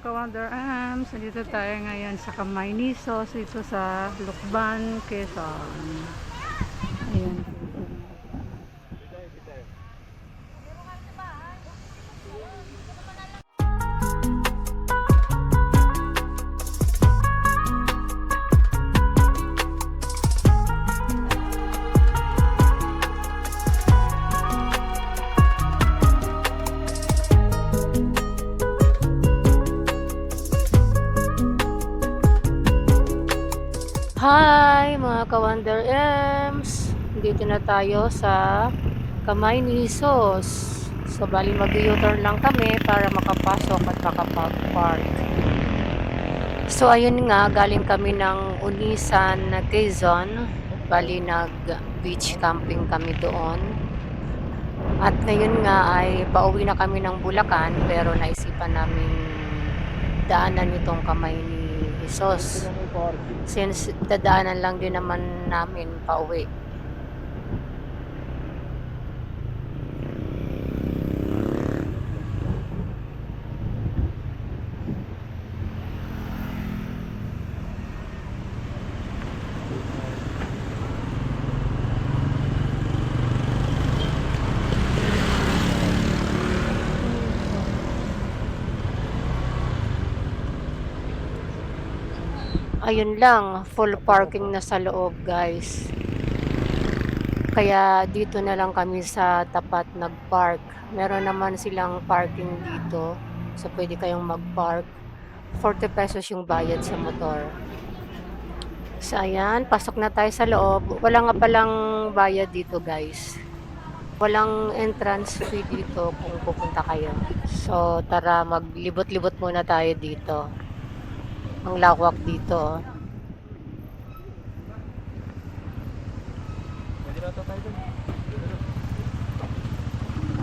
ka-Wonder Ams, dito tayo ngayon sa Camaynisos, dito sa Lukban, Quezon. Ayan. Hi mga ka-Wonder Ems! Dito na tayo sa Camaynisos. So bali mag-u-turn lang kami para makapasok at makapag-park. So ayun nga, galing kami ng Unisan, Quezon. Bali nag-beach camping kami doon. At ngayon nga ay pauwi na kami ng Bulacan pero naisipan namin daanan itong Camaynisos. Since dadaanan lang din naman namin pauwi. Ayun lang, full parking na sa loob guys. Kaya dito na lang kami sa tapat nag-park. Meron naman silang parking dito. So pwede kayong mag-park. 40 pesos yung bayad sa motor. So ayan, pasok na tayo sa loob. Wala nga palang bayad dito guys. Walang entrance fee dito kung pupunta kayo. So tara, maglibot-libot muna tayo dito. Ang lawak dito.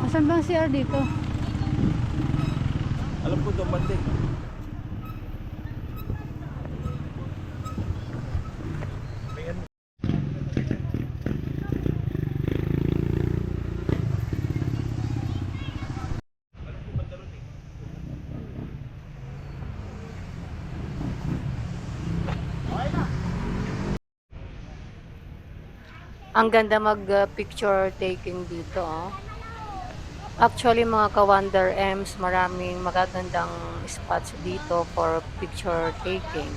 Asan bang CR dito? Alam ko doon banding. Ang ganda mag-picture taking dito. Oh. Actually mga ka-Wonder Ems, maraming magagandang spots dito for picture taking.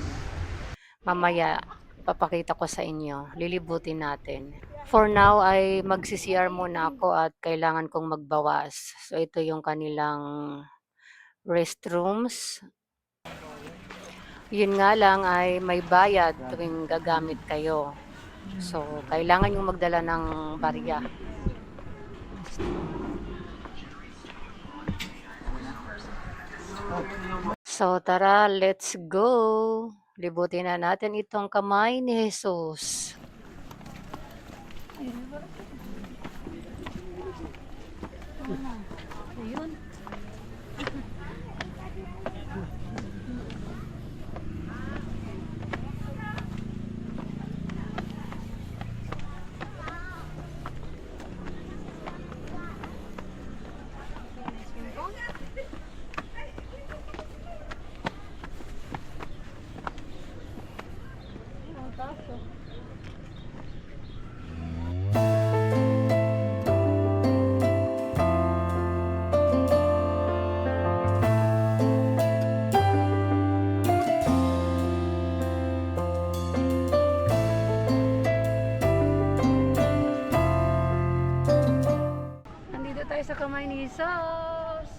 Mamaya, papakita ko sa inyo. Lilibutin natin. For now ay mag-CCR muna ako at kailangan kong magbawas. So ito yung kanilang restrooms. Yun nga lang ay may bayad tuwing gagamit kayo. So kailangan yung magdala ng barya. So tara, let's go! Libutin na natin itong kamay ni Jesus. Ayun. Nandito tayo sa Camaynisos.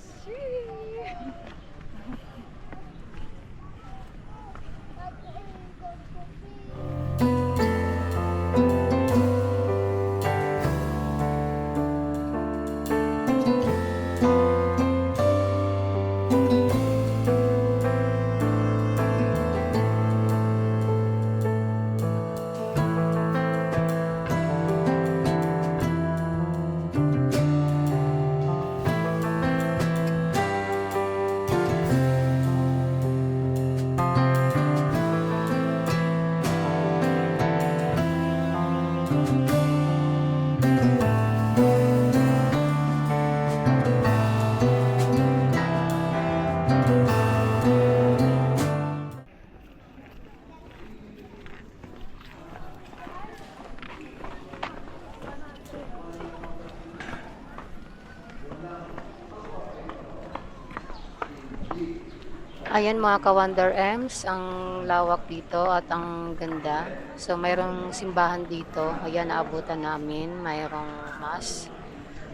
Ayan mga ka-Wonder Ems, ang lawak dito at ang ganda. So mayroong simbahan dito. Ayan, naabutan namin. Mayroong mass.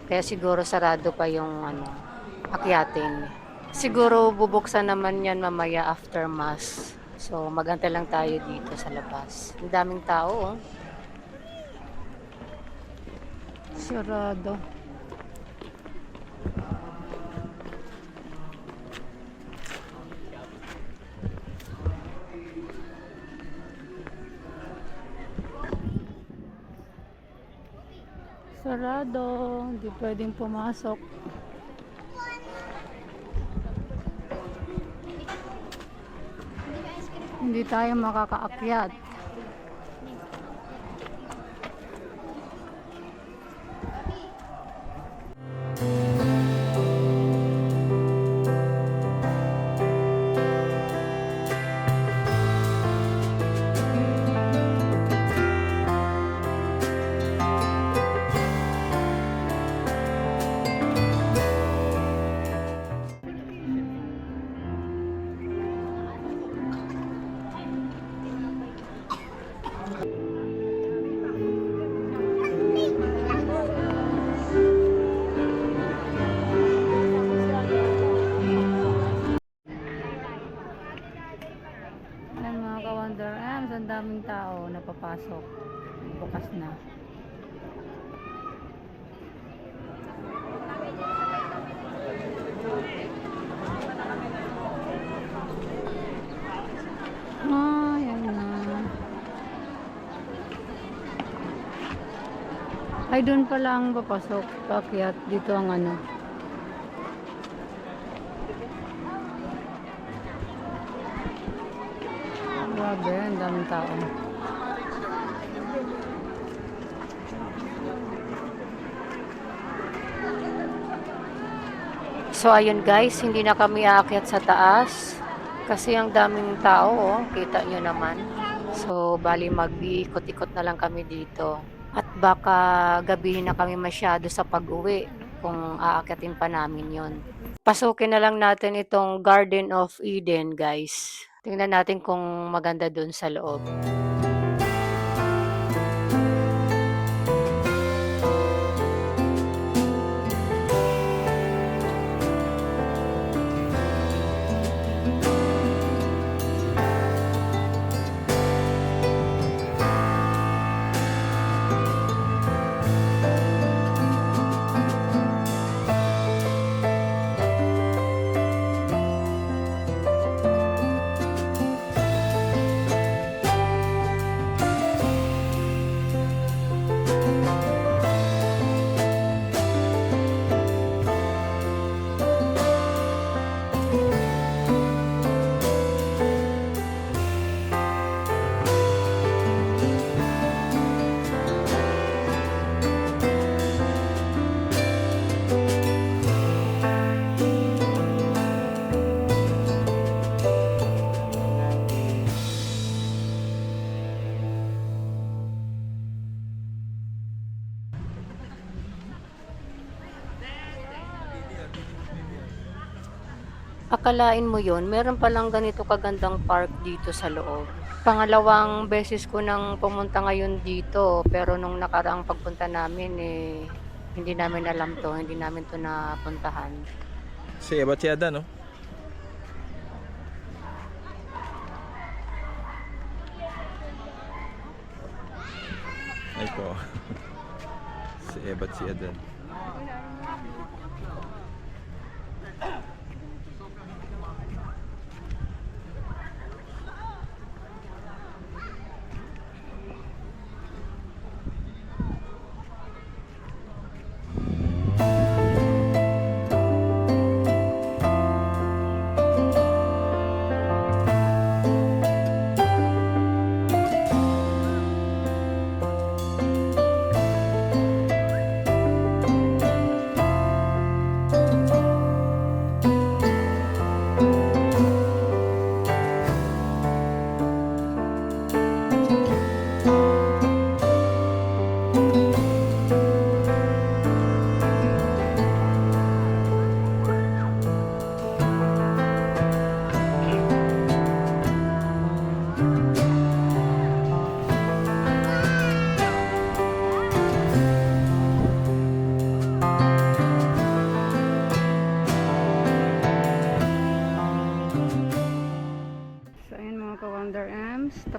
Kaya siguro sarado pa yung akyatin. Siguro bubuksan naman yan mamaya after mass. So magantay lang tayo dito sa labas. Ang daming tao, oh. Sarado. Sarado, hindi pwedeng pumasok. Hindi tayo makakaakyat. Ayan mga ka-Wonder Ems, ang daming tao napapasok. Bukas na. Ayan na. Ay, doon pala ang papasok. Paakyat. Dito ang Grabe, ang daming tao. So ayun guys, hindi na kami aakyat sa taas kasi ang daming tao, oh. Kita nyo naman. So bali mag-iikot-ikot na lang kami dito. At baka gabihin na kami masyado sa pag-uwi kung aakyatin pa namin yon. Pasukin na lang natin itong Garden of Eden guys. Tingnan natin kung maganda dun sa loob. Akalain mo yon, meron palang ganito kagandang park dito sa loob. Pangalawang beses ko nang pumunta ngayon dito, pero nung nakaraang pagpunta namin, hindi namin alam to, hindi namin to napuntahan. Sí, ba't siya no? Ay po. Si Ebat si Adan.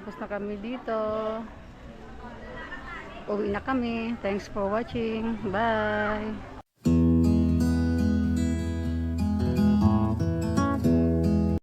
tapos na kami dito. Uwi na kami. Thanks for watching. Bye!